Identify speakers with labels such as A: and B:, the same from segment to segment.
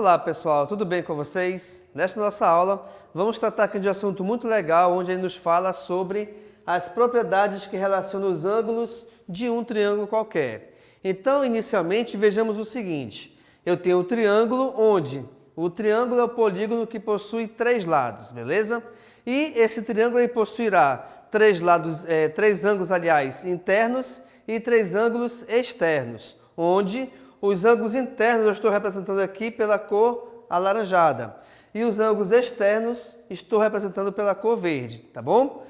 A: Olá pessoal, tudo bem com vocês? Nesta nossa aula vamos tratar aqui de um assunto muito legal, onde ele nos fala sobre as propriedades que relacionam os ângulos de um triângulo qualquer. Então, inicialmente, vejamos o seguinte. Eu tenho um triângulo onde o triângulo é o polígono que possui três lados, beleza? E esse triângulo ele possuirá três ângulos, internos e três ângulos externos, onde os ângulos internos eu estou representando aqui pela cor alaranjada e os ângulos externos estou representando pela cor verde, tá bom?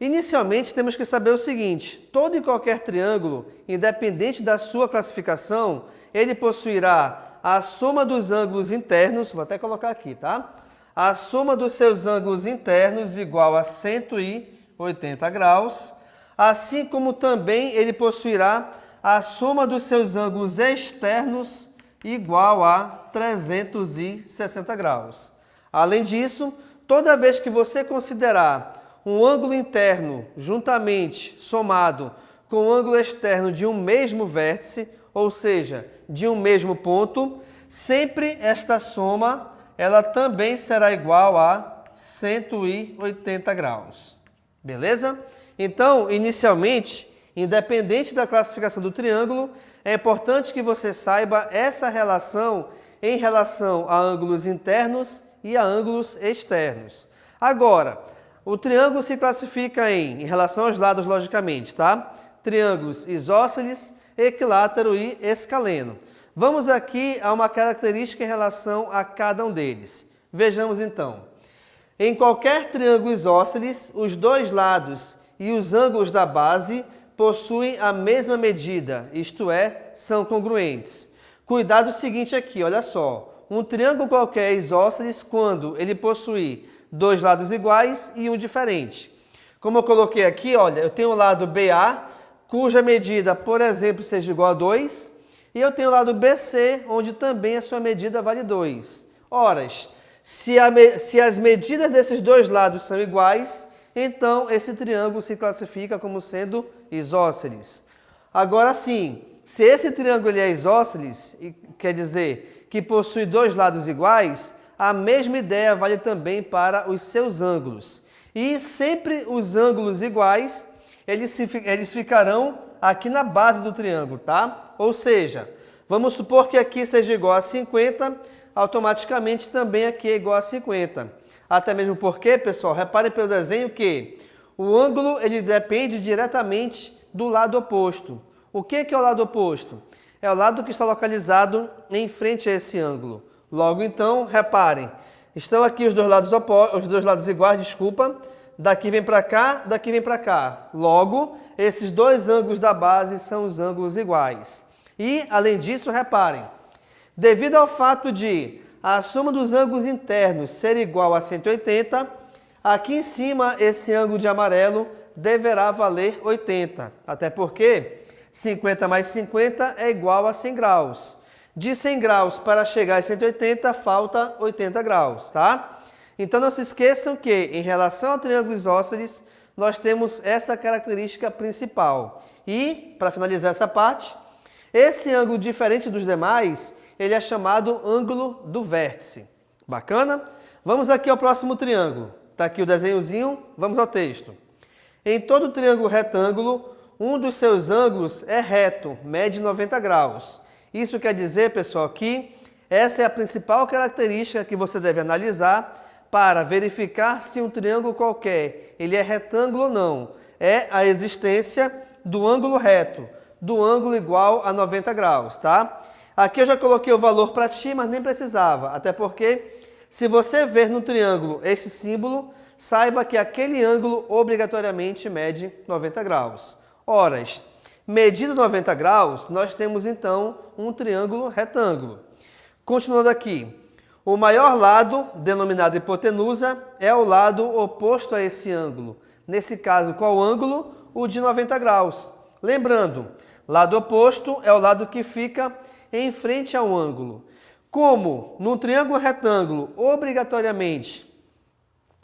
A: Inicialmente temos que saber o seguinte, todo e qualquer triângulo, independente da sua classificação, ele possuirá a soma dos ângulos internos, vou até colocar aqui, tá? A soma dos seus ângulos internos igual a 180 graus, assim como também ele possuirá a soma dos seus ângulos externos igual a 360 graus. Além disso, toda vez que você considerar um ângulo interno juntamente somado com o ângulo externo de um mesmo vértice, ou seja, de um mesmo ponto, sempre esta soma ela também será igual a 180 graus. Beleza? Então, inicialmente, independente da classificação do triângulo, é importante que você saiba essa relação em relação a ângulos internos e a ângulos externos. Agora, o triângulo se classifica em relação aos lados, logicamente, tá? Triângulos isósceles, equilátero e escaleno. Vamos aqui a uma característica em relação a cada um deles. Vejamos então. Em qualquer triângulo isósceles, os dois lados e os ângulos da base possuem a mesma medida, isto é, são congruentes. Cuidado seguinte aqui, olha só. Um triângulo qualquer é isósceles quando ele possui dois lados iguais e um diferente. Como eu coloquei aqui, olha, eu tenho o lado BA, cuja medida, por exemplo, seja igual a 2, e eu tenho o lado BC, onde também a sua medida vale 2. Ora, se as medidas desses dois lados são iguais, então esse triângulo se classifica como sendo isósceles. Agora sim, se esse triângulo ele é isósceles, quer dizer que possui dois lados iguais, a mesma ideia vale também para os seus ângulos. E sempre os ângulos iguais, eles ficarão aqui na base do triângulo, tá? Ou seja, vamos supor que aqui seja igual a 50, automaticamente também aqui é igual a 50. Até mesmo porque, pessoal, reparem pelo desenho que o ângulo ele depende diretamente do lado oposto. O que é o lado oposto? É o lado que está localizado em frente a esse ângulo. Logo então, reparem, estão aqui os dois lados iguais, desculpa. Daqui vem para cá, daqui vem para cá. Logo, esses dois ângulos da base são os ângulos iguais. E, além disso, reparem, devido ao fato de a soma dos ângulos internos ser igual a 180, aqui em cima esse ângulo de amarelo deverá valer 80. Até porque 50 mais 50 é igual a 100 graus. De 100 graus para chegar a 180 falta 80 graus, tá? Então não se esqueçam que em relação ao triângulo isósceles nós temos essa característica principal. E, para finalizar essa parte, esse ângulo diferente dos demais, ele é chamado ângulo do vértice. Bacana? Vamos aqui ao próximo triângulo. Está aqui o desenhozinho, vamos ao texto. Em todo triângulo retângulo, um dos seus ângulos é reto, mede 90 graus. Isso quer dizer, pessoal, que essa é a principal característica que você deve analisar para verificar se um triângulo qualquer ele é retângulo ou não. É a existência do ângulo reto, do ângulo igual a 90 graus, tá? Aqui eu já coloquei o valor para ti, mas nem precisava, até porque se você ver no triângulo este símbolo, saiba que aquele ângulo obrigatoriamente mede 90 graus. Ora, medido 90 graus, nós temos então um triângulo retângulo. Continuando aqui, o maior lado, denominado hipotenusa, é o lado oposto a esse ângulo. Nesse caso, qual ângulo? O de 90 graus. Lembrando, lado oposto é o lado que fica em frente ao ângulo. Como num triângulo retângulo, obrigatoriamente,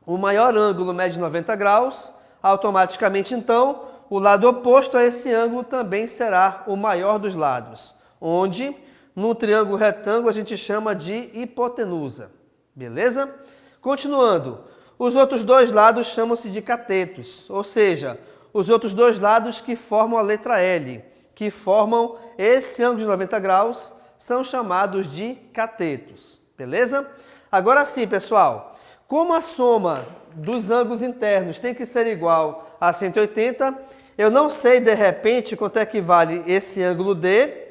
A: o maior ângulo mede 90 graus, automaticamente então, o lado oposto a esse ângulo também será o maior dos lados, onde num triângulo retângulo a gente chama de hipotenusa. Beleza? Continuando, os outros dois lados chamam-se de catetos, ou seja, os outros dois lados que formam a letra L, que formam esse ângulo de 90 graus, são chamados de catetos. Beleza? Agora sim, pessoal, como a soma dos ângulos internos tem que ser igual a 180, eu não sei de repente quanto é que vale esse ângulo D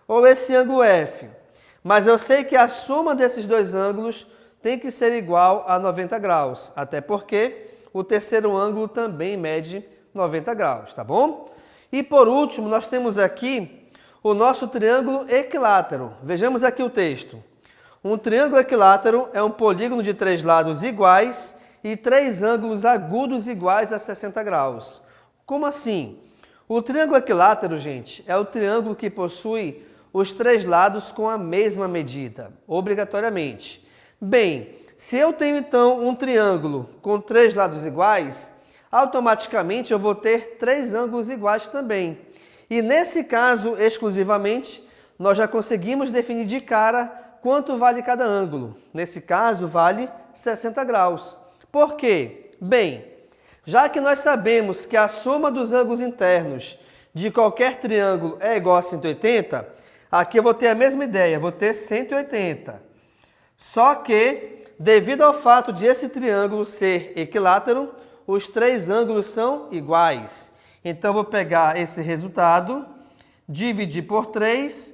A: ou esse ângulo F, mas eu sei que a soma desses dois ângulos tem que ser igual a 90 graus, até porque o terceiro ângulo também mede 90 graus, tá bom? E por último, nós temos aqui o nosso triângulo equilátero. Vejamos aqui o texto. Um triângulo equilátero é um polígono de 3 lados iguais e 3 ângulos agudos iguais a 60 graus. Como assim? O triângulo equilátero, gente, é o triângulo que possui os 3 lados com a mesma medida, obrigatoriamente. Bem, se eu tenho então um triângulo com 3 lados iguais, automaticamente eu vou ter 3 ângulos iguais também. E nesse caso, exclusivamente, nós já conseguimos definir de cara quanto vale cada ângulo. Nesse caso, vale 60 graus. Por quê? Bem, já que nós sabemos que a soma dos ângulos internos de qualquer triângulo é igual a 180, aqui eu vou ter a mesma ideia, vou ter 180. Só que, devido ao fato de esse triângulo ser equilátero, os 3 ângulos são iguais. Então, eu vou pegar esse resultado, dividir por 3,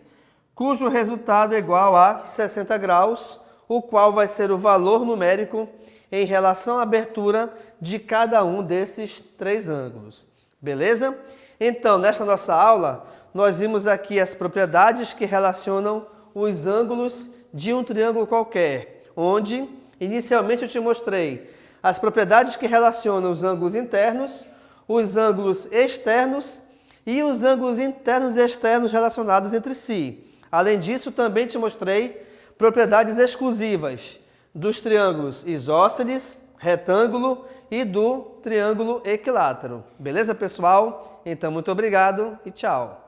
A: cujo resultado é igual a 60 graus, o qual vai ser o valor numérico em relação à abertura de cada um desses 3 ângulos. Beleza? Então, nesta nossa aula, nós vimos aqui as propriedades que relacionam os ângulos de um triângulo qualquer, onde, inicialmente, eu te mostrei as propriedades que relacionam os ângulos internos, os ângulos externos e os ângulos internos e externos relacionados entre si. Além disso, também te mostrei propriedades exclusivas dos triângulos isósceles, retângulo e do triângulo equilátero. Beleza, pessoal? Então, muito obrigado e tchau!